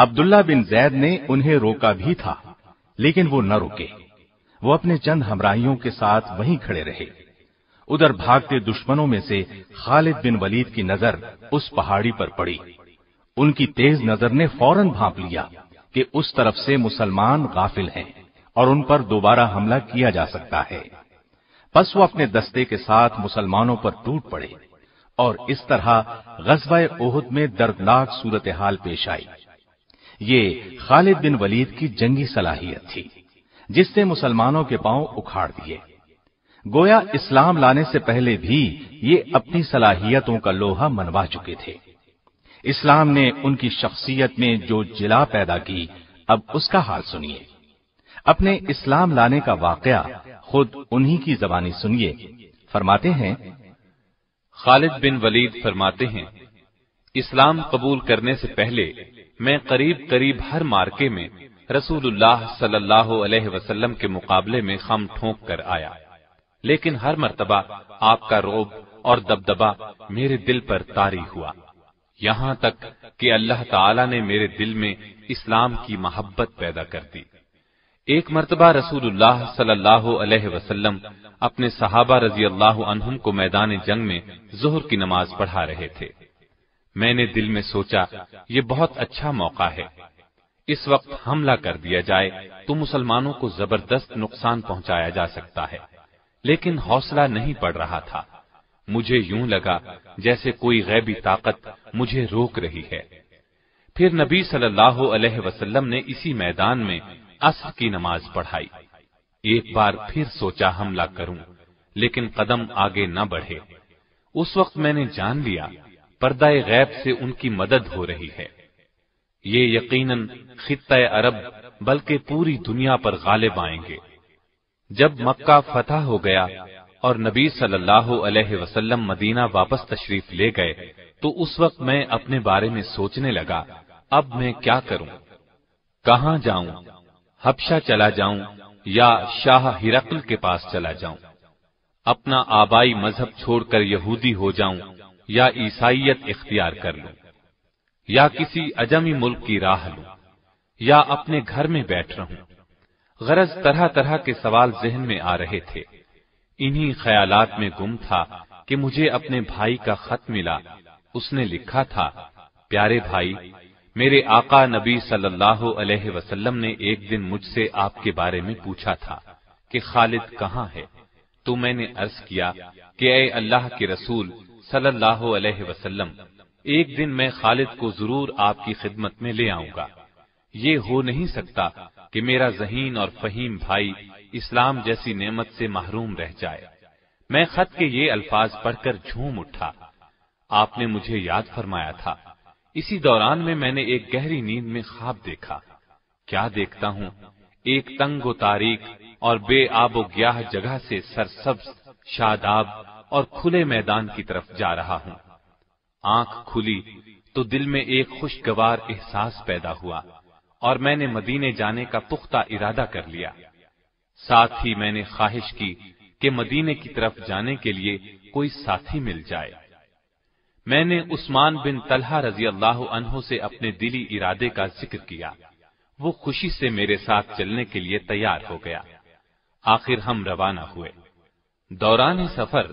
عبداللہ بن زید نے انہیں روکا بھی تھا، لیکن وہ نہ رکے۔ وہ اپنے چند ہمراہیوں کے ساتھ وہیں کھڑے رہے۔ ادھر بھاگتے دشمنوں میں سے خالد بن ولید کی نظر اس پہاڑی پر پڑی۔ ان کی تیز نظر نے فوراً بھانپ لیا کہ اس طرف سے مسلمان غافل ہیں اور ان پر دوبارہ حملہ کیا جا سکتا ہے۔ پس وہ اپنے دستے کے ساتھ مسلمانوں پر ٹوٹ پڑے اور اس طرح غزوہ احد میں دردناک صورتحال پیش آئی۔ یہ خالد بن ولید کی جنگی صلاحیت تھی جس نے مسلمانوں کے پاؤں اکھاڑ دیے۔ گویا اسلام لانے سے پہلے بھی یہ اپنی صلاحیتوں کا لوہا منوا چکے تھے۔ اسلام نے ان کی شخصیت میں جو جلا پیدا کی، اب اس کا حال سنیے۔ اپنے اسلام لانے کا واقعہ خود انہی کی زبانی سنیے۔ فرماتے ہیں، خالد بن ولید فرماتے ہیں، اسلام قبول کرنے سے پہلے میں قریب قریب ہر مارکے میں رسول اللہ صلی اللہ علیہ وسلم کے مقابلے میں خم ٹھونک کر آیا، لیکن ہر مرتبہ آپ کا رعب اور دبدبہ میرے دل پر طاری ہوا، یہاں تک کہ اللہ تعالی نے میرے دل میں اسلام کی محبت پیدا کر دی۔ ایک مرتبہ رسول اللہ صلی اللہ علیہ وسلم اپنے صحابہ رضی اللہ عنہم کو میدان جنگ میں ظہر کی نماز پڑھا رہے تھے۔ میں نے دل میں سوچا یہ بہت اچھا موقع ہے، اس وقت حملہ کر دیا جائے تو مسلمانوں کو زبردست نقصان پہنچایا جا سکتا ہے، لیکن حوصلہ نہیں پڑ رہا تھا۔ مجھے یوں لگا جیسے کوئی غیبی طاقت مجھے روک رہی ہے۔ پھر نبی صلی اللہ علیہ وسلم نے اسی میدان میں عصر کی نماز پڑھائی۔ ایک بار پھر سوچا حملہ کروں، لیکن قدم آگے نہ بڑھے۔ اس وقت میں نے جان لیا پردہ غیب سے ان کی مدد ہو رہی ہے۔ یہ یقیناً خطہ عرب بلکہ پوری دنیا پر غالب آئیں گے۔ جب مکہ فتح ہو گیا اور نبی صلی اللہ علیہ وسلم مدینہ واپس تشریف لے گئے تو اس وقت میں اپنے بارے میں سوچنے لگا، اب میں کیا کروں؟ کہاں جاؤں؟ حبشہ چلا جاؤں یا شاہ ہرقل کے پاس چلا جاؤں؟ اپنا آبائی مذہب چھوڑ کر یہودی ہو جاؤں یا عیسائیت اختیار کر لوں؟ یا کسی عجمی ملک کی راہ لوں یا اپنے گھر میں بیٹھ رہوں؟ غرض طرح طرح کے سوال ذہن میں آ رہے تھے۔ انہی خیالات میں گم تھا کہ مجھے اپنے بھائی کا خط ملا۔ اس نے لکھا تھا، پیارے بھائی، میرے آقا نبی صلی اللہ علیہ وسلم نے ایک دن مجھ سے آپ کے بارے میں پوچھا تھا کہ خالد کہاں ہے؟ تو میں نے عرض کیا کہ اے اللہ کے رسول صلی اللہ علیہ وسلم، ایک دن میں خالد کو ضرور آپ کی خدمت میں لے آؤں گا۔ یہ ہو نہیں سکتا کہ میرا ذہین اور فہیم بھائی اسلام جیسی نعمت سے محروم رہ جائے۔ میں خط کے یہ الفاظ پڑھ کر جھوم اٹھا۔ آپ نے مجھے یاد فرمایا تھا۔ اسی دوران میں نے ایک گہری نیند میں خواب دیکھا۔ کیا دیکھتا ہوں، ایک تنگ و تاریک اور بے آب و گیاہ جگہ سے سرسبز، شاداب اور کھلے میدان کی طرف جا رہا ہوں۔ آنکھ کھلی تو دل میں ایک خوشگوار احساس پیدا ہوا اور میں نے مدینے جانے کا پختہ ارادہ کر لیا۔ ساتھ ہی میں نے خواہش کی کہ مدینے کی طرف جانے کے لیے کوئی ساتھی مل جائے۔ میں نے عثمان بن طلحہ رضی اللہ عنہ سے اپنے دلی ارادے کا ذکر کیا۔ وہ خوشی سے میرے ساتھ چلنے کے لیے تیار ہو گیا۔ آخر ہم روانہ ہوئے۔ دوران سفر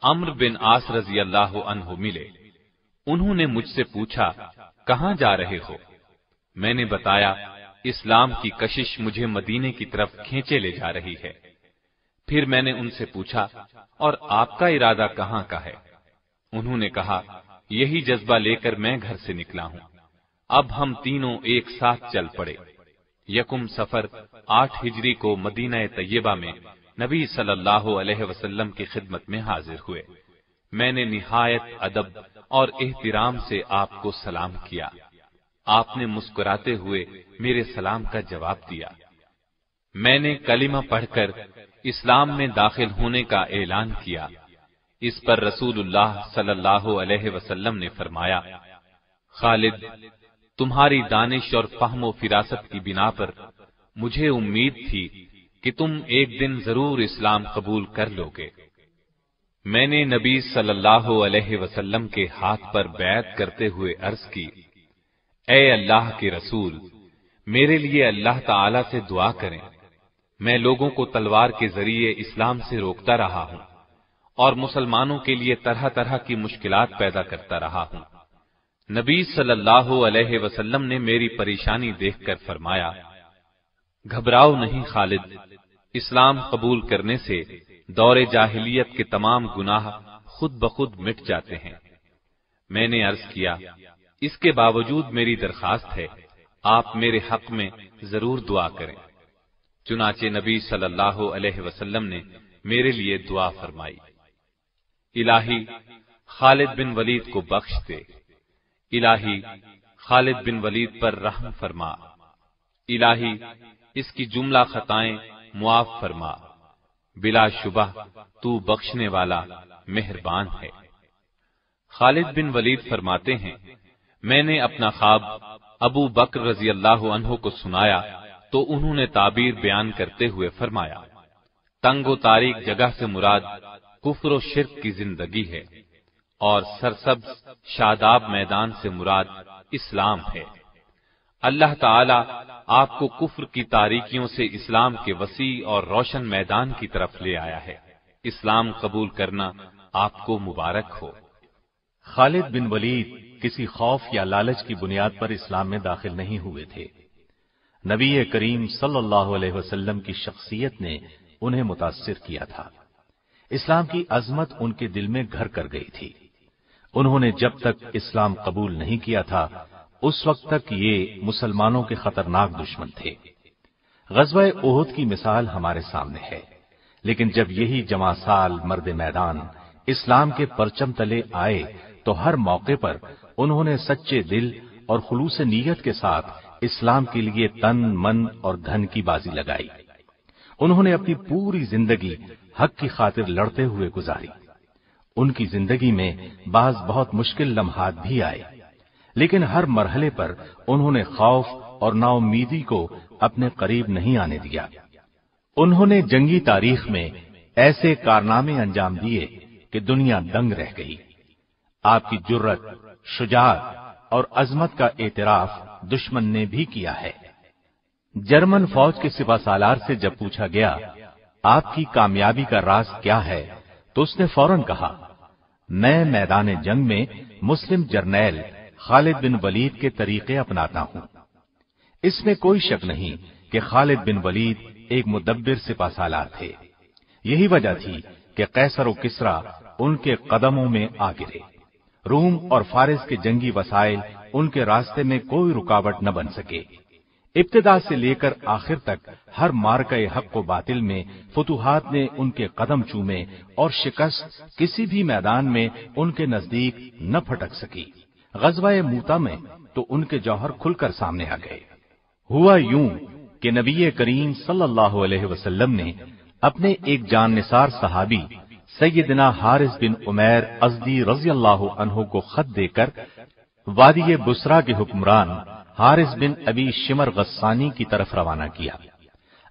عمرو بن عاص رضی اللہ عنہ ملے۔ انہوں نے مجھ سے پوچھا، کہاں جا رہے ہو؟ میں نے بتایا، اسلام کی کشش مجھے مدینے کی طرف کھینچے لے جا رہی ہے۔ پھر میں نے ان سے پوچھا، اور آپ کا ارادہ کہاں کا ہے؟ انہوں نے کہا، یہی جذبہ لے کر میں گھر سے نکلا ہوں۔ اب ہم تینوں ایک ساتھ چل پڑے۔ یکم سفر 8 ہجری کو مدینہ طیبہ میں نبی صلی اللہ علیہ وسلم کی خدمت میں حاضر ہوئے۔ میں نے نہایت ادب اور احترام سے آپ کو سلام کیا۔ آپ نے مسکراتے ہوئے میرے سلام کا جواب دیا۔ میں نے کلمہ پڑھ کر اسلام میں داخل ہونے کا اعلان کیا۔ اس پر رسول اللہ صلی اللہ علیہ وسلم نے فرمایا، خالد، تمہاری دانش اور فہم و فراست کی بنا پر مجھے امید تھی کہ تم ایک دن ضرور اسلام قبول کر لوگے۔ میں نے نبی صلی اللہ علیہ وسلم کے ہاتھ پر بیعت کرتے ہوئے عرض کی، اے اللہ کے رسول، میرے لیے اللہ تعالی سے دعا کریں، میں لوگوں کو تلوار کے ذریعے اسلام سے روکتا رہا ہوں اور مسلمانوں کے لیے طرح طرح کی مشکلات پیدا کرتا رہا ہوں۔ نبی صلی اللہ علیہ وسلم نے میری پریشانی دیکھ کر فرمایا، گھبراؤ نہیں خالد، اسلام قبول کرنے سے دور جاہلیت کے تمام گناہ خود بخود مٹ جاتے ہیں۔ میں نے عرض کیا، اس کے باوجود میری درخواست ہے، آپ میرے حق میں ضرور دعا کریں۔ چنانچہ نبی صلی اللہ علیہ وسلم نے میرے لیے دعا فرمائی، الہی خالد بن ولید کو بخش دے، الہی خالد بن ولید پر رحم فرما، الہی اس کی جملہ خطائیں معاف فرما، بلا شبہ تو بخشنے والا مہربان ہے۔ خالد بن ولید فرماتے ہیں، میں نے اپنا خواب ابو بکر رضی اللہ عنہ کو سنایا تو انہوں نے تعبیر بیان کرتے ہوئے فرمایا، تنگ و تاریک جگہ سے مراد کفر و شرک کی زندگی ہے اور سرسبز شاداب میدان سے مراد اسلام ہے۔ اللہ تعالی آپ کو کفر کی تاریکیوں سے اسلام کے وسیع اور روشن میدان کی طرف لے آیا ہے۔ اسلام قبول کرنا آپ کو مبارک ہو۔ خالد بن ولید کسی خوف یا لالچ کی بنیاد پر اسلام میں داخل نہیں ہوئے تھے۔ نبی کریم صلی اللہ علیہ وسلم کی شخصیت نے انہیں متاثر کیا تھا۔ اسلام کی عظمت ان کے دل میں گھر کر گئی تھی۔ انہوں نے جب تک اسلام قبول نہیں کیا تھا اس وقت تک یہ مسلمانوں کے خطرناک دشمن تھے۔ غزوہ احد کی مثال ہمارے سامنے ہے، لیکن جب یہی جمع سال مرد میدان اسلام کے پرچم تلے آئے تو ہر موقع پر انہوں نے سچے دل اور خلوص نیت کے ساتھ اسلام کے لیے تن من اور دھن کی بازی لگائی۔ انہوں نے اپنی پوری زندگی حق کی خاطر لڑتے ہوئے گزاری۔ ان کی زندگی میں بعض بہت مشکل لمحات بھی آئے، لیکن ہر مرحلے پر انہوں نے خوف اور نا امیدی کو اپنے قریب نہیں آنے دیا۔ انہوں نے جنگی تاریخ میں ایسے کارنامے انجام دیے کہ دنیا دنگ رہ گئی۔ آپ کی جرت، شجاعت اور عظمت کا اعتراف دشمن نے بھی کیا ہے۔ جرمن فوج کے سپہ سالار سے جب پوچھا گیا آپ کی کامیابی کا راز کیا ہے تو اس نے فوراً کہا، میں میدان جنگ میں مسلم جرنیل خالد بن ولید کے طریقے اپناتا ہوں۔ اس میں کوئی شک نہیں کہ خالد بن ولید ایک مدبر سپہ سالار تھے۔ یہی وجہ تھی کہ قیصر و کسریٰ ان کے قدموں میں آ گرے۔ روم اور فارس کے جنگی وسائل ان کے راستے میں کوئی رکاوٹ نہ بن سکے۔ ابتدا سے لے کر آخر تک ہر مارکہ حق و باطل میں فتوحات نے ان کے قدم چومے اور شکست کسی بھی میدان میں ان کے نزدیک نہ پھٹک سکی۔ غزوہ موتا میں تو ان کے جوہر کھل کر سامنے آ گئے۔ ہوا یوں کہ نبی کریم صلی اللہ علیہ وسلم نے اپنے ایک جان نثار صحابی سیدنا حارث بن عمیر ازدی رضی اللہ عنہ کو خط دے کر وادی بصرہ کے حکمران حارث بن ابی شمر غسانی کی طرف روانہ کیا۔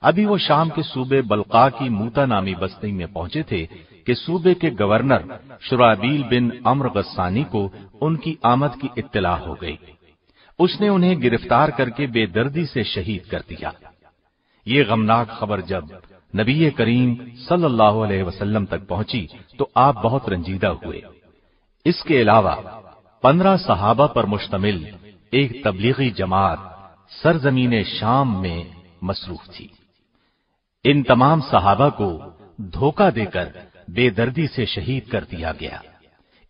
ابھی وہ شام کے صوبے بلقا کی موتا نامی بستی میں پہنچے تھے کہ صوبے کے گورنر شرابیل بن عمرو غسانی کو ان کی آمد کی اطلاع ہو گئی۔ اس نے انہیں گرفتار کر کے بے دردی سے شہید کر دیا۔ یہ غمناک خبر جب نبی کریم صلی اللہ علیہ وسلم تک پہنچی تو آپ بہت رنجیدہ ہوئے۔ اس کے علاوہ 15 صحابہ پر مشتمل ایک تبلیغی جماعت سرزمین شام میں مصروف تھی۔ ان تمام صحابہ کو دھوکہ دے کر بے دردی سے شہید کر دیا گیا۔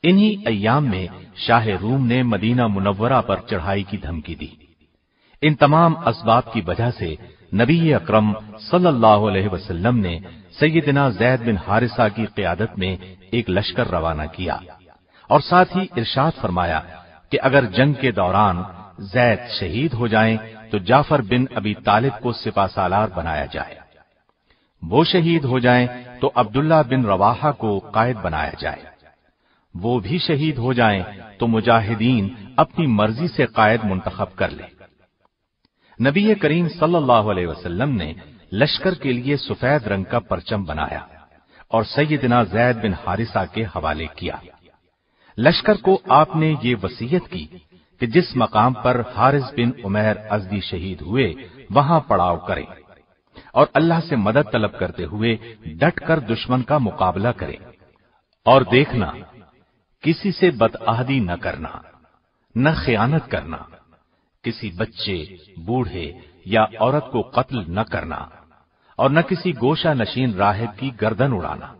انہی ایام میں شاہ روم نے مدینہ منورہ پر چڑھائی کی دھمکی دی۔ ان تمام اسباب کی وجہ سے نبی اکرم صلی اللہ علیہ وسلم نے سیدنا زید بن حارثہ کی قیادت میں ایک لشکر روانہ کیا اور ساتھ ہی ارشاد فرمایا کہ اگر جنگ کے دوران زید شہید ہو جائیں تو جعفر بن ابی طالب کو سپہ سالار بنایا جائے، وہ شہید ہو جائیں تو عبداللہ بن رواحہ کو قائد بنایا جائے، وہ بھی شہید ہو جائیں تو مجاہدین اپنی مرضی سے قائد منتخب کر لیں۔ نبی کریم صلی اللہ علیہ وسلم نے لشکر کے لیے سفید رنگ کا پرچم بنایا اور سیدنا زید بن حارثہ کے حوالے کیا۔ لشکر کو آپ نے یہ وصیت کی کہ جس مقام پر حارث بن عمیر ازدی شہید ہوئے وہاں پڑاؤ کریں اور اللہ سے مدد طلب کرتے ہوئے ڈٹ کر دشمن کا مقابلہ کریں، اور دیکھنا کسی سے بدعہدی نہ کرنا، نہ خیانت کرنا، کسی بچے، بوڑھے یا عورت کو قتل نہ کرنا، اور نہ کسی گوشہ نشین راہب کی گردن اڑانا،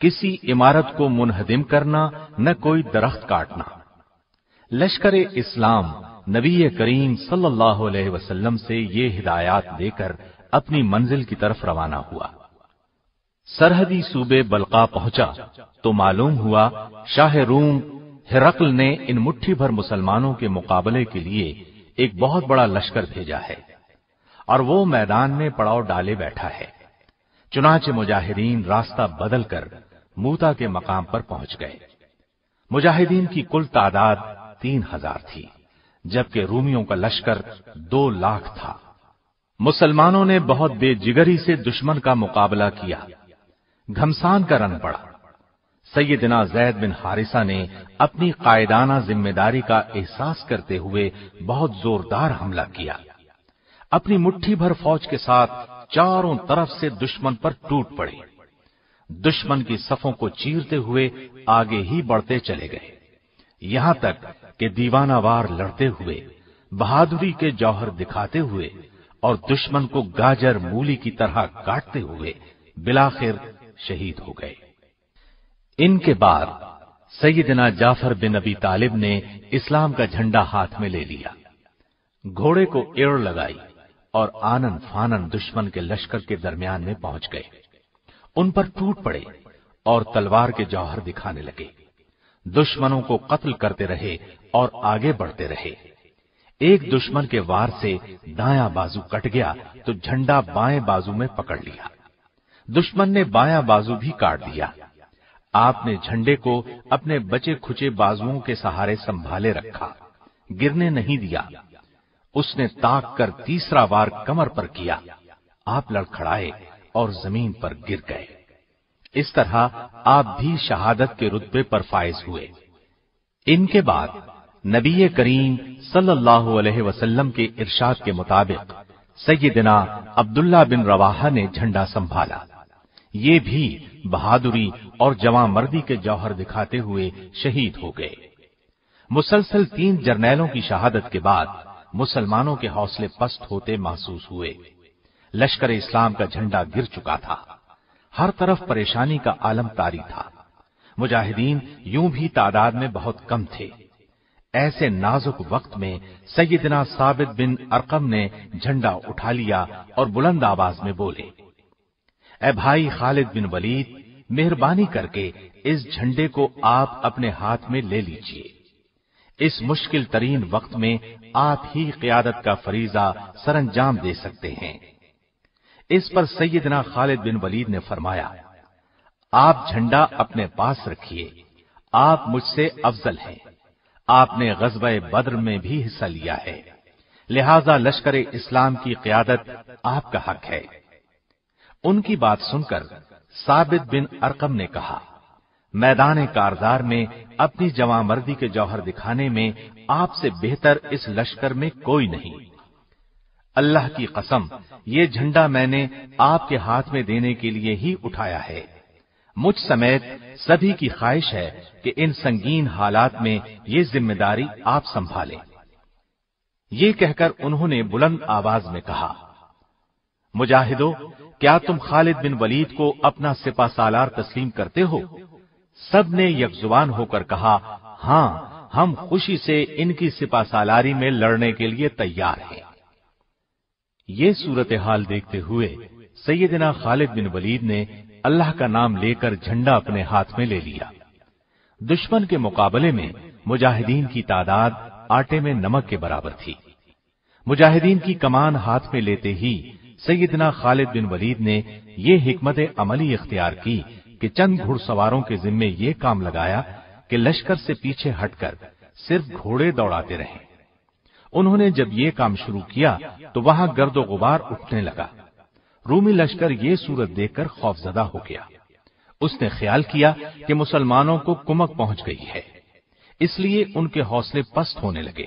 کسی عمارت کو منہدم کرنا، نہ کوئی درخت کاٹنا۔ لشکر اسلام نبی کریم صلی اللہ علیہ وسلم سے یہ ہدایات دے کر اپنی منزل کی طرف روانہ ہوا۔ سرحدی صوبے بلقا پہنچا تو معلوم ہوا شاہ روم ہرقل نے ان مٹھی بھر مسلمانوں کے مقابلے کے لیے ایک بہت بڑا لشکر بھیجا ہے اور وہ میدان میں پڑاؤ ڈالے بیٹھا ہے۔ چنانچہ مجاہدین راستہ بدل کر موتا کے مقام پر پہنچ گئے۔ مجاہدین کی کل تعداد 3000 تھی، جبکہ رومیوں کا لشکر 2 لاکھ تھا۔ مسلمانوں نے بہت بے جگری سے دشمن کا مقابلہ کیا، گھمسان کا رن پڑا۔ سیدنا زید بن حارثہ نے اپنی قائدانہ ذمہ داری کا احساس کرتے ہوئے بہت زوردار حملہ کیا، اپنی مٹھی بھر فوج کے ساتھ چاروں طرف سے دشمن پر ٹوٹ پڑے، دشمن کی صفوں کو چیرتے ہوئے آگے ہی بڑھتے چلے گئے، یہاں تک کہ دیوانہ وار لڑتے ہوئے، بہادری کے جوہر دکھاتے ہوئے اور دشمن کو گاجر مولی کی طرح کاٹتے ہوئے بالآخر شہید ہو گئے۔ ان کے بعد سیدنا جعفر بن ابی طالب نے اسلام کا جھنڈا ہاتھ میں لے لیا، گھوڑے کو ایڑ لگائی اور آنن فانن دشمن کے لشکر کے درمیان میں پہنچ گئے، ان پر ٹوٹ پڑے اور تلوار کے جوہر دکھانے لگے، دشمنوں کو قتل کرتے رہے اور آگے بڑھتے رہے۔ ایک دشمن کے وار سے دایاں بازو کٹ گیا تو جھنڈا بائیں بازو میں پکڑ لیا، دشمن نے بایاں بازو بھی کاٹ دیا۔ آپ نے جھنڈے کو اپنے بچے کھچے بازوؤں کے سہارے سنبھالے رکھا، گرنے نہیں دیا۔ اس نے تاک کر تیسرا وار کمر پر کیا، آپ لڑکھڑائے اور زمین پر گر گئے۔ اس طرح آپ بھی شہادت کے رتبے پر فائز ہوئے۔ ان کے بعد نبی کریم صلی اللہ علیہ وسلم کے ارشاد کے مطابق سیدنا عبداللہ بن رواحہ نے جھنڈا سنبھالا، یہ بھی بہادری اور جواں مردی کے جوہر دکھاتے ہوئے شہید ہو گئے۔ مسلسل 3 جرنیلوں کی شہادت کے بعد مسلمانوں کے حوصلے پست ہوتے محسوس ہوئے۔ لشکر اسلام کا جھنڈا گر چکا تھا، ہر طرف پریشانی کا عالم طاری تھا، مجاہدین یوں بھی تعداد میں بہت کم تھے۔ ایسے نازک وقت میں سیدنا ثابت بن ارقم نے جھنڈا اٹھا لیا اور بلند آواز میں بولے، اے بھائی خالد بن ولید، مہربانی کر کے اس جھنڈے کو آپ اپنے ہاتھ میں لے لیجئے، اس مشکل ترین وقت میں آپ ہی قیادت کا فریضہ سر انجام دے سکتے ہیں۔ اس پر سیدنا خالد بن ولید نے فرمایا، آپ جھنڈا اپنے پاس رکھیے، آپ مجھ سے افضل ہیں، آپ نے غزوہ بدر میں بھی حصہ لیا ہے، لہذا لشکر اسلام کی قیادت آپ کا حق ہے۔ ان کی بات سن کر ثابت بن ارقم نے کہا، میدان کارزار میں اپنی جواں مردی کے جوہر دکھانے میں آپ سے بہتر اس لشکر میں کوئی نہیں۔ اللہ کی قسم، یہ جھنڈا میں نے آپ کے ہاتھ میں دینے کے لیے ہی اٹھایا ہے، مجھ سمیت سبھی کی خواہش ہے کہ ان سنگین حالات میں یہ ذمہ داری آپ سنبھالیں۔ یہ کہہ کر انہوں نے بلند آواز میں کہا، مجاہدو، کیا تم خالد بن ولید کو اپنا سپہ سالار تسلیم کرتے ہو؟ سب نے یک زبان ہو کر کہا، ہاں، ہم خوشی سے ان کی سپہ سالاری میں لڑنے کے لیے تیار ہیں۔ یہ صورتحال دیکھتے ہوئے سیدنا خالد بن ولید نے اللہ کا نام لے کر جھنڈا اپنے ہاتھ میں لے لیا۔ دشمن کے مقابلے میں مجاہدین کی تعداد آٹے میں نمک کے برابر تھی۔ مجاہدین کی کمان ہاتھ میں لیتے ہی سیدنا خالد بن ولید نے یہ حکمت عملی اختیار کی کہ چند گھڑ سواروں کے ذمے یہ کام لگایا کہ لشکر سے پیچھے ہٹ کر صرف گھوڑے دوڑاتے رہیں۔ انہوں نے جب یہ کام شروع کیا تو وہاں گرد و غبار اٹھنے لگا۔ رومی لشکر یہ صورت دیکھ کر خوفزدہ ہو گیا۔ اس نے خیال کیا کہ مسلمانوں کو کمک پہنچ گئی ہے، اس لیے ان کے حوصلے پست ہونے لگے۔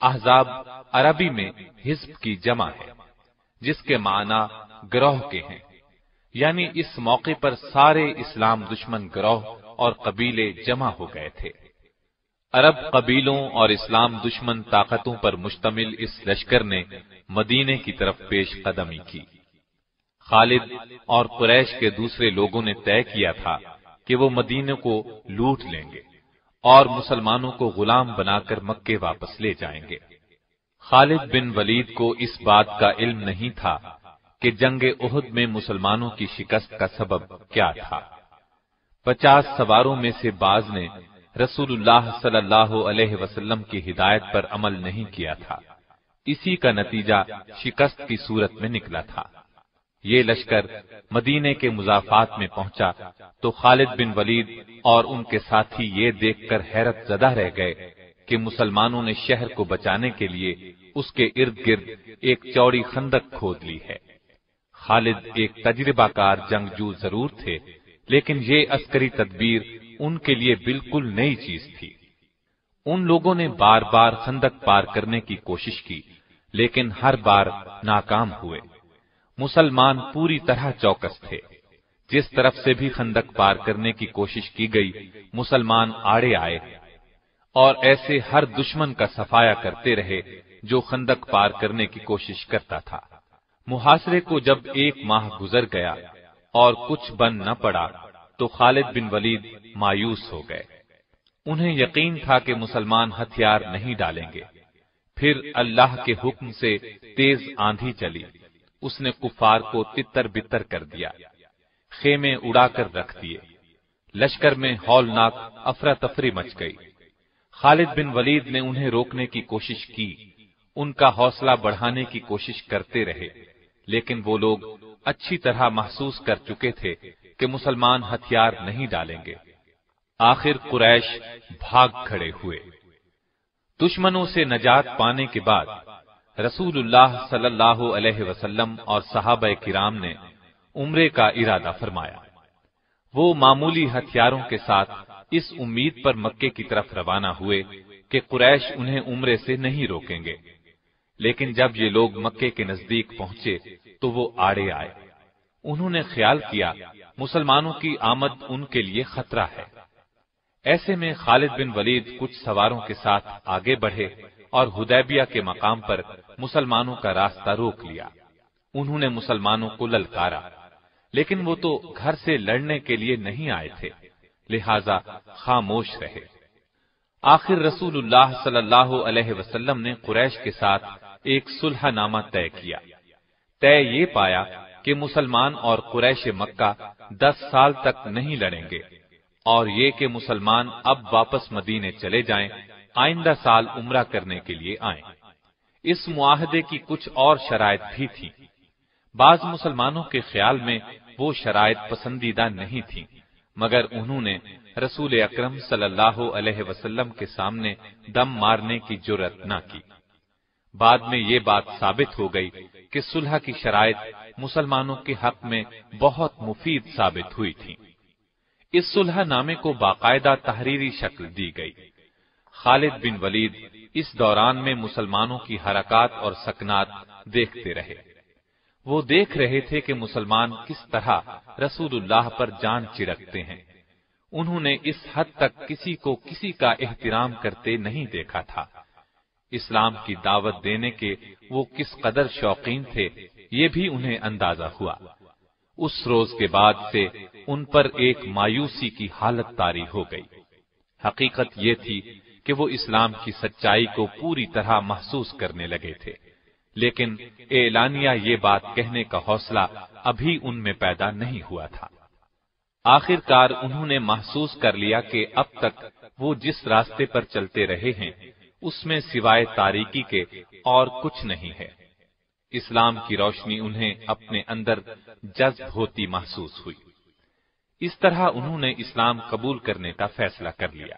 احزاب عربی میں حزب کی جمع ہے، جس کے معنی گروہ کے ہیں، یعنی اس موقع پر سارے اسلام دشمن گروہ اور قبیلے جمع ہو گئے تھے۔ عرب قبیلوں اور اسلام دشمن طاقتوں پر مشتمل اس لشکر نے مدینے کی طرف پیش قدمی کی۔ خالد اور قریش کے دوسرے لوگوں نے طے کیا تھا کہ وہ مدینے کو لوٹ لیں گے اور مسلمانوں کو غلام بنا کر مکے واپس لے جائیں گے۔ خالد بن ولید کو اس بات کا علم نہیں تھا کہ جنگ احد میں مسلمانوں کی شکست کا سبب کیا تھا۔ 50 سواروں میں سے بعض نے رسول اللہ صلی اللہ علیہ وسلم کی ہدایت پر عمل نہیں کیا تھا، اسی کا نتیجہ شکست کی صورت میں نکلا تھا۔ یہ لشکر مدینے کے مضافات میں پہنچا تو خالد بن ولید اور ان کے ساتھی یہ دیکھ کر حیرت زدہ رہ گئے کہ مسلمانوں نے شہر کو بچانے کے لیے اس کے ارد گرد ایک چوڑی خندق کھود لی ہے۔ خالد ایک تجربہ کار جنگجو ضرور تھے، لیکن یہ عسکری تدبیر ان کے لیے بالکل نئی چیز تھی۔ ان لوگوں نے بار بار خندق پار کرنے کی کوشش کی، لیکن ہر بار ناکام ہوئے۔ مسلمان پوری طرح چوکس تھے۔ جس طرف سے بھی خندق پار کرنے کی کوشش کی گئی، مسلمان آڑے آئے اور ایسے ہر دشمن کا صفایا کرتے رہے جو خندق پار کرنے کی کوشش کرتا تھا۔ محاصرے کو جب 1 ماہ گزر گیا اور کچھ بن نہ پڑا تو خالد بن ولید مایوس ہو گئے۔ انہیں یقین تھا کہ مسلمان ہتھیار نہیں ڈالیں گے۔ پھر اللہ کے حکم سے تیز آندھی چلی، اس نے کفار کو تتر بتر کر دیا، خیمے اڑا کر رکھ دیے۔ لشکر میں ہولناک افراتفری مچ گئی۔ خالد بن ولید نے انہیں روکنے کی کوشش کی، ان کا حوصلہ بڑھانے کی کوشش کرتے رہے، لیکن وہ لوگ اچھی طرح محسوس کر چکے تھے کہ مسلمان ہتھیار نہیں ڈالیں گے۔ آخر قریش بھاگ کھڑے ہوئے۔ دشمنوں سے نجات پانے کے بعد رسول اللہ صلی اللہ علیہ وسلم اور صحابہ کرام نے عمرے کا ارادہ فرمایا۔ وہ معمولی ہتھیاروں کے ساتھ اس امید پر مکے کی طرف روانہ ہوئے کہ قریش انہیں عمرے سے نہیں روکیں گے، لیکن جب یہ لوگ مکے کے نزدیک پہنچے تو وہ آڑے آئے۔ انہوں نے خیال کیا مسلمانوں کی آمد ان کے لیے خطرہ ہے۔ ایسے میں خالد بن ولید کچھ سواروں کے ساتھ آگے بڑھے اور حدیبیہ کے مقام پر مسلمانوں کا راستہ روک لیا۔ انہوں نے مسلمانوں کو للکارا، لیکن وہ تو گھر سے لڑنے کے لیے نہیں آئے تھے، لہذا خاموش رہے۔ آخر رسول اللہ صلی اللہ علیہ وسلم نے قریش کے ساتھ ایک صلح نامہ طے کیا۔ طے یہ پایا کہ مسلمان اور قریش مکہ 10 سال تک نہیں لڑیں گے، اور یہ کہ مسلمان اب واپس مدینے چلے جائیں، آئندہ سال عمرہ کرنے کے لیے آئیں۔ اس معاہدے کی کچھ اور شرائط بھی تھیں۔ بعض مسلمانوں کے خیال میں وہ شرائط پسندیدہ نہیں تھیں، مگر انہوں نے رسول اکرم صلی اللہ علیہ وسلم کے سامنے دم مارنے کی جرأت نہ کی۔ بعد میں یہ بات ثابت ہو گئی کہ صلح کی شرائط مسلمانوں کے حق میں بہت مفید ثابت ہوئی تھی۔ اس صلح نامے کو باقاعدہ تحریری شکل دی گئی۔ خالد بن ولید اس دوران میں مسلمانوں کی حرکات اور سکنات دیکھتے رہے۔ وہ دیکھ رہے تھے کہ مسلمان کس طرح رسول اللہ پر جان چڑکتے ہیں۔ انہوں نے اس حد تک کسی کو کسی کا احترام کرتے نہیں دیکھا تھا۔ اسلام کی دعوت دینے کے وہ کس قدر شوقین تھے، یہ بھی انہیں اندازہ ہوا۔ اس روز کے بعد سے ان پر ایک مایوسی کی حالت طاری ہو گئی۔ حقیقت یہ تھی کہ وہ اسلام کی سچائی کو پوری طرح محسوس کرنے لگے تھے، لیکن اعلانیہ یہ بات کہنے کا حوصلہ ابھی ان میں پیدا نہیں ہوا تھا۔ آخر کار انہوں نے محسوس کر لیا کہ اب تک وہ جس راستے پر چلتے رہے ہیں اس میں سوائے تاریکی کے اور کچھ نہیں ہے۔ اسلام کی روشنی انہیں اپنے اندر جذب ہوتی محسوس ہوئی۔ اس طرح انہوں نے اسلام قبول کرنے کا فیصلہ کر لیا۔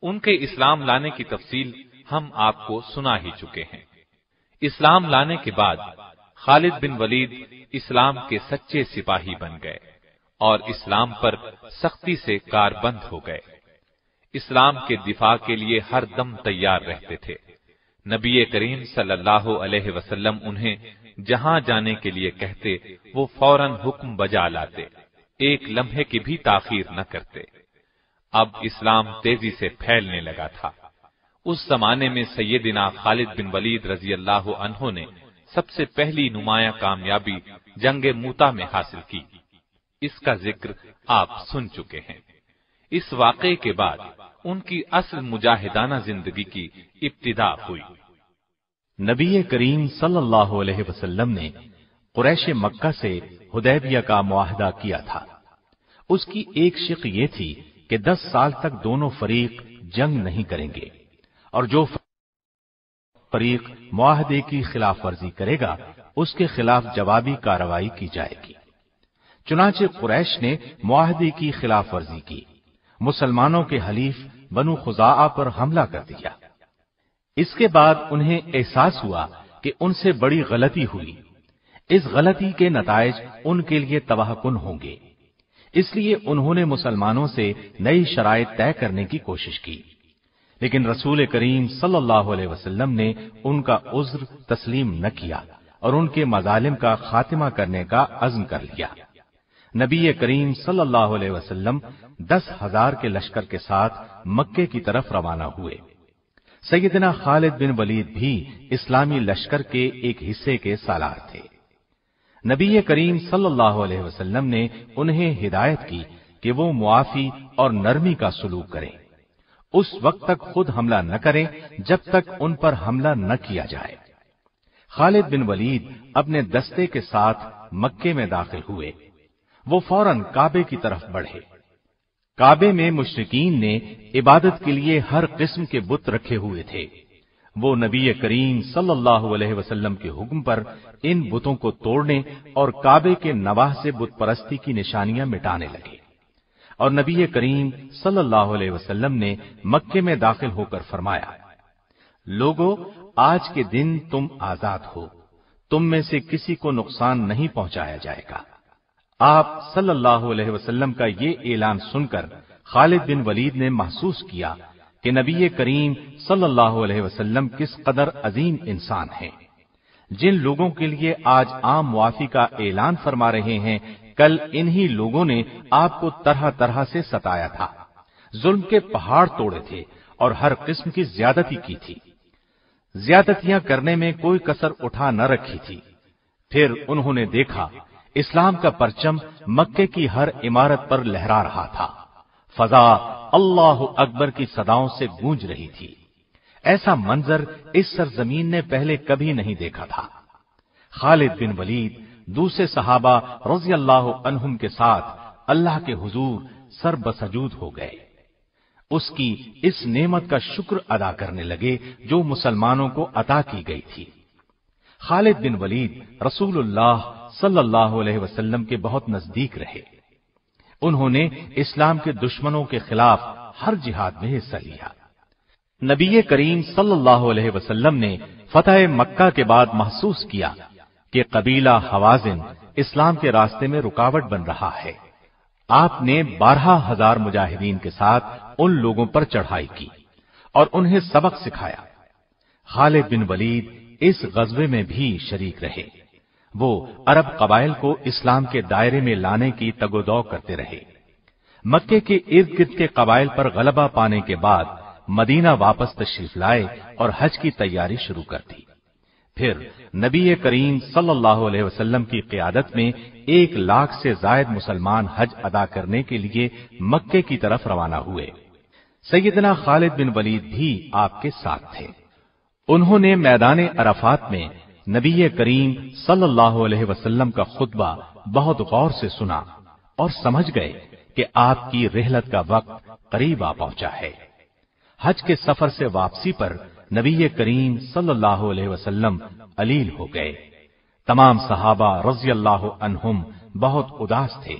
ان کے اسلام لانے کی تفصیل ہم آپ کو سنا ہی چکے ہیں۔ اسلام لانے کے بعد خالد بن ولید اسلام کے سچے سپاہی بن گئے اور اسلام پر سختی سے کاربند ہو گئے۔ اسلام کے دفاع کے لیے ہر دم تیار رہتے تھے۔ نبی کریم صلی اللہ علیہ وسلم انہیں جہاں جانے کے لیے کہتے وہ فوراً حکم بجا لاتے، ایک لمحے کی بھی تاخیر نہ کرتے۔ اب اسلام تیزی سے پھیلنے لگا تھا۔ اس زمانے میں سیدنا خالد بن ولید رضی اللہ عنہ نے سب سے پہلی نمایاں کامیابی جنگ موتا میں حاصل کی۔ اس کا ذکر آپ سن چکے ہیں۔ اس واقعے کے بعد ان کی اصل مجاہدانہ زندگی کی ابتدا ہوئی۔ نبی کریم صلی اللہ علیہ وسلم نے قریش مکہ سے حدیبیہ کا معاہدہ کیا تھا۔ اس کی ایک شق یہ تھی کہ 10 سال تک دونوں فریق جنگ نہیں کریں گے، اور جو فریق معاہدے کی خلاف ورزی کرے گا اس کے خلاف جوابی کارروائی کی جائے گی۔ چنانچہ قریش نے معاہدے کی خلاف ورزی کی، مسلمانوں کے حلیف بنو خزاعہ پر حملہ کر دیا۔ اس کے بعد انہیں احساس ہوا کہ ان سے بڑی غلطی ہوئی، اس غلطی کے نتائج ان کے لیے تباہ کن ہوں گے، اس لیے انہوں نے مسلمانوں سے نئی شرائط طے کرنے کی کوشش کی، لیکن رسول کریم صلی اللہ علیہ وسلم نے ان کا عذر تسلیم نہ کیا اور ان کے مظالم کا خاتمہ کرنے کا عزم کر لیا۔ نبی کریم صلی اللہ علیہ وسلم 10,000 کے لشکر کے ساتھ مکے کی طرف روانہ ہوئے۔ سیدنا خالد بن ولید بھی اسلامی لشکر کے ایک حصے کے سالار تھے۔ نبی کریم صلی اللہ علیہ وسلم نے انہیں ہدایت کی کہ وہ معافی اور نرمی کا سلوک کریں، اس وقت تک خود حملہ نہ کریں جب تک ان پر حملہ نہ کیا جائے۔ خالد بن ولید اپنے دستے کے ساتھ مکے میں داخل ہوئے۔ وہ فوراً کعبے کی طرف بڑھے۔ کعبے میں مشرکین نے عبادت کے لیے ہر قسم کے بت رکھے ہوئے تھے۔ وہ نبی کریم صلی اللہ علیہ وسلم کے حکم پر ان بتوں کو توڑنے اور کعبے کے نواح سے بت پرستی کی نشانیاں مٹانے لگے، اور نبی کریم صلی اللہ علیہ وسلم نے مکے میں داخل ہو کر فرمایا، لوگو، آج کے دن تم آزاد ہو، تم میں سے کسی کو نقصان نہیں پہنچایا جائے گا۔ آپ صلی اللہ علیہ وسلم کا یہ اعلان سن کر خالد بن ولید نے محسوس کیا کہ نبی کریم صلی اللہ علیہ وسلم کس قدر عظیم انسان ہیں۔ جن لوگوں کے لیے آج عام معافی کا اعلان فرما رہے ہیں، کل انہی لوگوں نے آپ کو طرح طرح سے ستایا تھا، ظلم کے پہاڑ توڑے تھے اور ہر قسم کی زیادتی کی تھی، زیادتیاں کرنے میں کوئی کسر اٹھا نہ رکھی تھی۔ پھر انہوں نے دیکھا اسلام کا پرچم مکے کی ہر عمارت پر لہرا رہا تھا، فضا اللہ اکبر کی صداؤں سے گونج رہی تھی۔ ایسا منظر اس سرزمین نے پہلے کبھی نہیں دیکھا تھا۔ خالد بن ولید دوسرے صحابہ رضی اللہ عنہم کے ساتھ اللہ کے حضور سر بسجود ہو گئے، اس کی اس نعمت کا شکر ادا کرنے لگے جو مسلمانوں کو عطا کی گئی تھی۔ خالد بن ولید رسول اللہ صلی اللہ علیہ وسلم کے بہت نزدیک رہے۔ انہوں نے اسلام کے دشمنوں کے خلاف ہر جہاد میں حصہ لیا۔ نبی کریم صلی اللہ علیہ وسلم نے فتح مکہ کے بعد محسوس کیا کہ قبیلہ حوازن اسلام کے راستے میں رکاوٹ بن رہا ہے۔ آپ نے 12,000 مجاہدین کے ساتھ ان لوگوں پر چڑھائی کی اور انہیں سبق سکھایا۔ خالد بن ولید اس غزوے میں بھی شریک رہے۔ وہ عرب قبائل کو اسلام کے دائرے میں لانے کی تگ و دو کرتے رہے۔ مکے کے ارد گرد کے قبائل پر غلبہ پانے کے بعد مدینہ واپس تشریف لائے اور حج کی تیاری شروع کر دی۔ پھر نبی کریم صلی اللہ علیہ وسلم کی قیادت میں 1,00,000 سے زائد مسلمان حج ادا کرنے کے لیے مکے کی طرف روانہ ہوئے۔ سیدنا خالد بن ولید بھی آپ کے ساتھ تھے۔ انہوں نے میدان عرفات میں نبی کریم صلی اللہ علیہ وسلم کا خطبہ بہت غور سے سنا اور سمجھ گئے کہ آپ کی رحلت کا وقت قریب آ پہنچا ہے۔ حج کے سفر سے واپسی پر نبی کریم صلی اللہ علیہ وسلم علیل ہو گئے۔ تمام صحابہ رضی اللہ عنہم بہت اداس تھے۔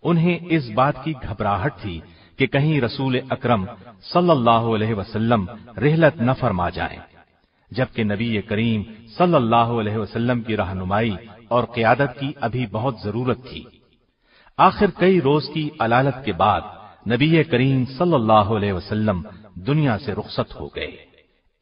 انہیں اس بات کی گھبراہٹ تھی کہ کہیں رسول اکرم صلی اللہ علیہ وسلم رحلت نہ فرما جائیں، جبکہ نبی کریم صلی اللہ علیہ وسلم کی رہنمائی اور قیادت کی ابھی بہت ضرورت تھی۔ آخر کئی روز کی علالت کے بعد نبی کریم صلی اللہ علیہ وسلم دنیا سے رخصت ہو گئے۔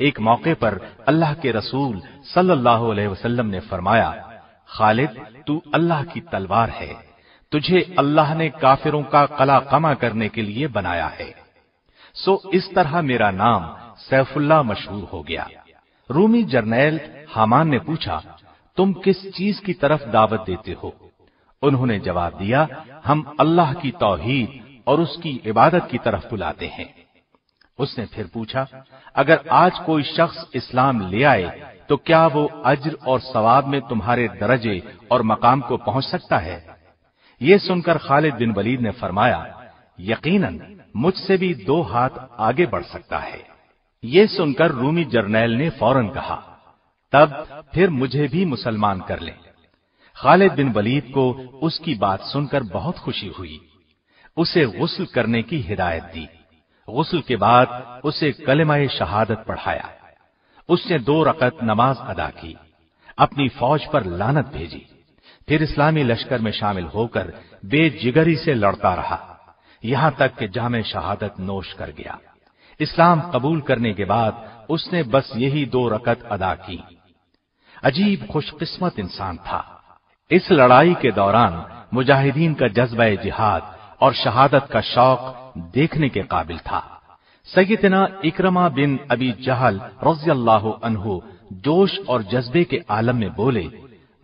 ایک موقع پر اللہ کے رسول صلی اللہ علیہ وسلم نے فرمایا، خالد تو اللہ کی تلوار ہے، تجھے اللہ نے کافروں کا قلع قمع کرنے کے لیے بنایا ہے۔ سو اس طرح میرا نام سیف اللہ مشہور ہو گیا۔ رومی جرنیل حامان نے پوچھا، تم کس چیز کی طرف دعوت دیتے ہو؟ انہوں نے جواب دیا، ہم اللہ کی توحید اور اس کی عبادت کی طرف بلاتے ہیں۔ اس نے پھر پوچھا، اگر آج کوئی شخص اسلام لے آئے تو کیا وہ اجر اور ثواب میں تمہارے درجے اور مقام کو پہنچ سکتا ہے؟ یہ سن کر خالد بن ولید نے فرمایا، یقیناً مجھ سے بھی 2 ہاتھ آگے بڑھ سکتا ہے۔ یہ سن کر رومی جرنیل نے فوراً کہا، تب پھر مجھے بھی مسلمان کر لیں۔ خالد بن ولید کو اس کی بات سن کر بہت خوشی ہوئی، اسے غسل کرنے کی ہدایت دی۔ غسل کے بعد اسے کلمہ شہادت پڑھایا۔ اس نے 2 رکعت نماز ادا کی، اپنی فوج پر لعنت بھیجی، پھر اسلامی لشکر میں شامل ہو کر بے جگری سے لڑتا رہا، یہاں تک کہ جام شہادت نوش کر گیا۔ اسلام قبول کرنے کے بعد اس نے بس یہی 2 رکعت ادا کی۔ عجیب خوش قسمت انسان تھا۔ اس لڑائی کے دوران مجاہدین کا جذبہ جہاد اور شہادت کا شوق دیکھنے کے قابل تھا۔ سیدنا اکرمہ بن ابی جہل رضی اللہ عنہ جوش اور جذبے کے عالم میں بولے،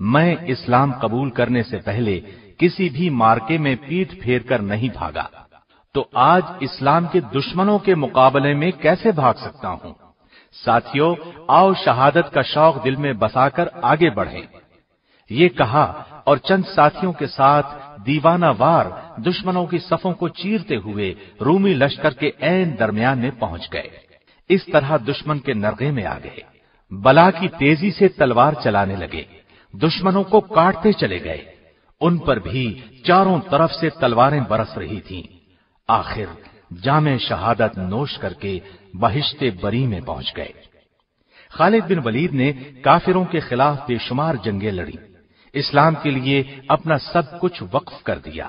میں اسلام قبول کرنے سے پہلے کسی بھی مارکے میں پیٹھ پھیر کر نہیں بھاگا، تو آج اسلام کے دشمنوں کے مقابلے میں کیسے بھاگ سکتا ہوں؟ ساتھیو، آؤ شہادت کا شوق دل میں بسا کر آگے بڑھیں۔ یہ کہا اور چند ساتھیوں کے ساتھ دیوانہ وار دشمنوں کی صفوں کو چیرتے ہوئے رومی لشکر کے عین درمیان میں پہنچ گئے۔ اس طرح دشمن کے نرغے میں آ گئے، بلا کی تیزی سے تلوار چلانے لگے، دشمنوں کو کاٹتے چلے گئے۔ ان پر بھی چاروں طرف سے تلواریں برس رہی تھیں۔ آخر جام شہادت نوش کر کے بہشت بری میں پہنچ گئے۔ خالد بن ولید نے کافروں کے خلاف بے شمار جنگیں لڑی، اسلام کے لیے اپنا سب کچھ وقف کر دیا۔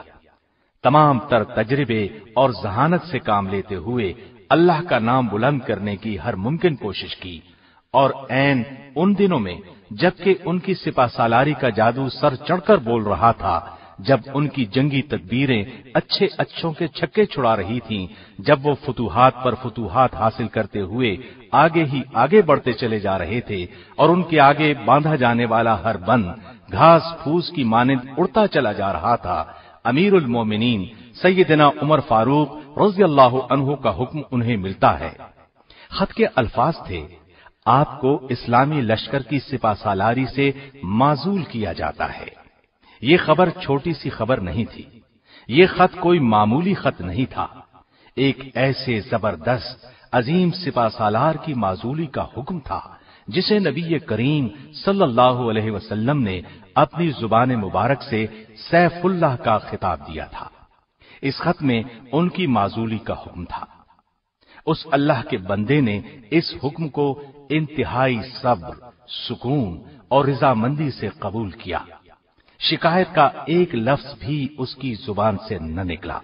تمام تر تجربے اور ذہانت سے کام لیتے ہوئے اللہ کا نام بلند کرنے کی ہر ممکن کوشش کی، اور عین ان دنوں میں جبکہ ان کی سپہ سالاری کا جادو سر چڑھ کر بول رہا تھا، جب ان کی جنگی تدبیریں اچھے اچھوں کے چھکے چھڑا رہی تھیں، جب وہ فتوحات پر فتوحات حاصل کرتے ہوئے آگے ہی آگے بڑھتے چلے جا رہے تھے، اور ان کے آگے باندھا جانے والا ہر بند گھاس پھوس کی مانند اڑتا چلا جا رہا تھا، امیر المومنین سیدنا عمر فاروق رضی اللہ عنہ کا حکم انہیں ملتا ہے۔ خط کے الفاظ تھے، آپ کو اسلامی لشکر کی سپہ سالاری سے معزول کیا جاتا ہے۔ یہ خبر چھوٹی سی خبر نہیں تھی، یہ خط کوئی معمولی خط نہیں تھا، ایک ایسے زبردست عظیم سپہ سالار کی معزولی کا حکم تھا جسے نبی کریم صلی اللہ علیہ وسلم نے اپنی زبان مبارک سے سیف اللہ کا خطاب دیا تھا۔ اس خط میں ان کی معزولی کا حکم تھا۔ اس اللہ کے بندے نے اس حکم کو انتہائی صبر، سکون اور رضامندی سے قبول کیا۔ شکایت کا ایک لفظ بھی اس کی زبان سے نہ نکلا۔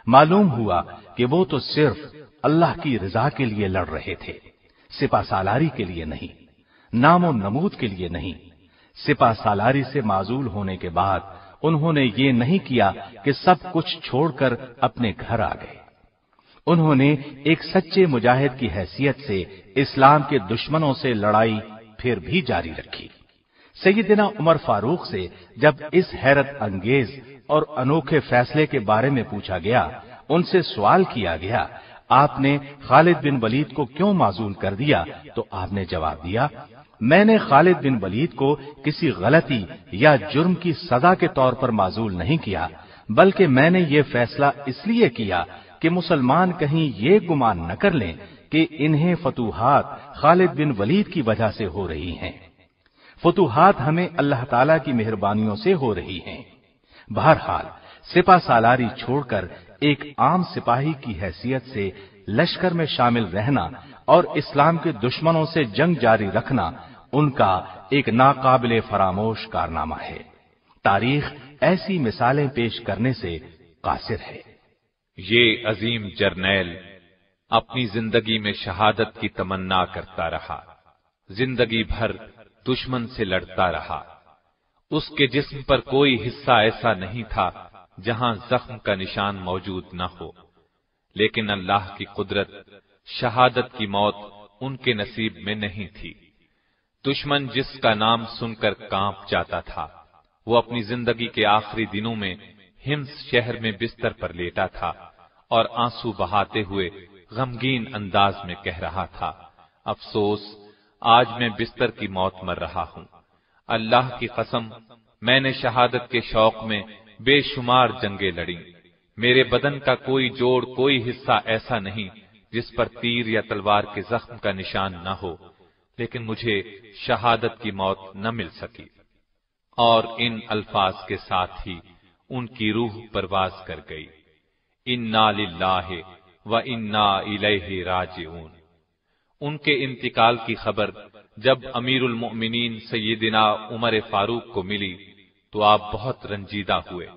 معلوم ہوا کہ وہ تو صرف اللہ کی رضا کے لیے لڑ رہے تھے، سپہ سالاری کے لیے نہیں، نام و نمود کے لیے نہیں۔ سپہ سالاری سے معزول ہونے کے بعد انہوں نے یہ نہیں کیا کہ سب کچھ چھوڑ کر اپنے گھر آ گئے۔ انہوں نے ایک سچے مجاہد کی حیثیت سے اسلام کے دشمنوں سے لڑائی پھر بھی جاری رکھی۔ سیدنا عمر فاروق سے جب اس حیرت انگیز اور انوکھے فیصلے کے بارے میں پوچھا گیا، ان سے سوال کیا گیا، آپ نے خالد بن ولید کو کیوں معزول کر دیا؟ تو آپ نے جواب دیا، میں نے خالد بن ولید کو کسی غلطی یا جرم کی سزا کے طور پر معزول نہیں کیا، بلکہ میں نے یہ فیصلہ اس لیے کیا کہ مسلمان کہیں یہ گمان نہ کر لیں کہ انہیں فتوحات خالد بن ولید کی وجہ سے ہو رہی ہیں۔ فتوحات ہمیں اللہ تعالیٰ کی مہربانیوں سے ہو رہی ہیں۔ بہرحال سپہ سالاری چھوڑ کر ایک عام سپاہی کی حیثیت سے لشکر میں شامل رہنا اور اسلام کے دشمنوں سے جنگ جاری رکھنا ان کا ایک ناقابل فراموش کارنامہ ہے۔ تاریخ ایسی مثالیں پیش کرنے سے قاصر ہے۔ یہ عظیم جرنیل اپنی زندگی میں شہادت کی تمنا کرتا رہا، زندگی بھر دشمن سے لڑتا رہا۔ اس کے جسم پر کوئی حصہ ایسا نہیں تھا جہاں زخم کا نشان موجود نہ ہو، لیکن اللہ کی قدرت، شہادت کی موت ان کے نصیب میں نہیں تھی۔ دشمن جس کا نام سن کر کانپ جاتا تھا، وہ اپنی زندگی کے آخری دنوں میں ہمس شہر میں بستر پر لیٹا تھا اور آنسو بہاتے ہوئے غمگین انداز میں کہہ رہا تھا، افسوس، آج میں بستر کی موت مر رہا ہوں۔ اللہ کی قسم، میں نے شہادت کے شوق میں بے شمار جنگیں لڑیں، میرے بدن کا کوئی جوڑ، کوئی حصہ ایسا نہیں جس پر تیر یا تلوار کے زخم کا نشان نہ ہو، لیکن مجھے شہادت کی موت نہ مل سکی۔ اور ان الفاظ کے ساتھ ہی ان کی روح پرواز کر گئی۔ انا للہ و انا الیہ راجعون۔ ان کے انتقال کی خبر جب امیر المؤمنین سیدنا عمر فاروق کو ملی تو آپ بہت رنجیدہ ہوئے،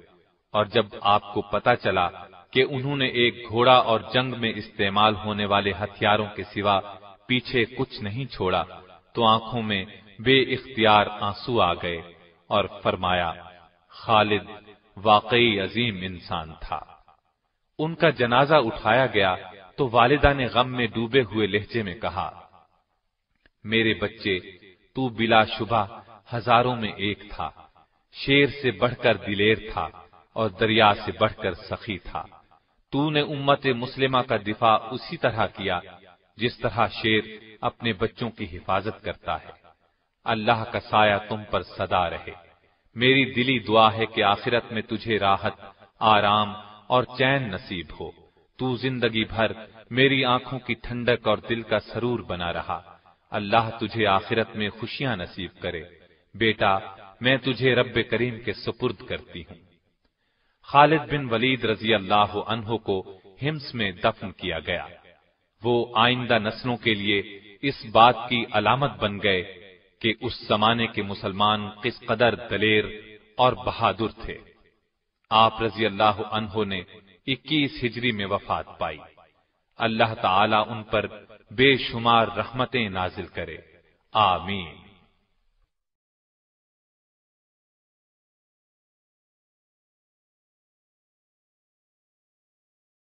اور جب آپ کو پتہ چلا کہ انہوں نے ایک گھوڑا اور جنگ میں استعمال ہونے والے ہتھیاروں کے سوا پیچھے کچھ نہیں چھوڑا تو آنکھوں میں بے اختیار آنسو آ گئے اور فرمایا، خالد واقعی عظیم انسان تھا۔ ان کا جنازہ اٹھایا گیا تو والدہ نے غم میں ڈوبے ہوئے لہجے میں کہا، میرے بچے، تو بلا شبہ ہزاروں میں ایک تھا، شیر سے بڑھ کر دلیر تھا اور دریا سے بڑھ کر سخی تھا۔ تو نے امت مسلمہ کا دفاع اسی طرح کیا جس طرح شیر اپنے بچوں کی حفاظت کرتا ہے۔ اللہ کا سایہ تم پر سدا رہے۔ میری دلی دعا ہے کہ آخرت میں تجھے راحت، آرام اور چین نصیب ہو۔ تو زندگی بھر میری آنکھوں کی ٹھنڈک اور دل کا سرور بنا رہا۔ اللہ تجھے آخرت میں خوشیاں نصیب کرے۔ بیٹا، میں تجھے رب کریم کے سپرد کرتی ہوں۔ خالد بن ولید رضی اللہ عنہ کو ہمس میں دفن کیا گیا۔ وہ آئندہ نسلوں کے لیے اس بات کی علامت بن گئے کہ اس زمانے کے مسلمان کس قدر دلیر اور بہادر تھے۔ آپ رضی اللہ عنہ نے 21 ہجری میں وفات پائی۔ اللہ تعالی ان پر بے شمار رحمتیں نازل کرے، آمین۔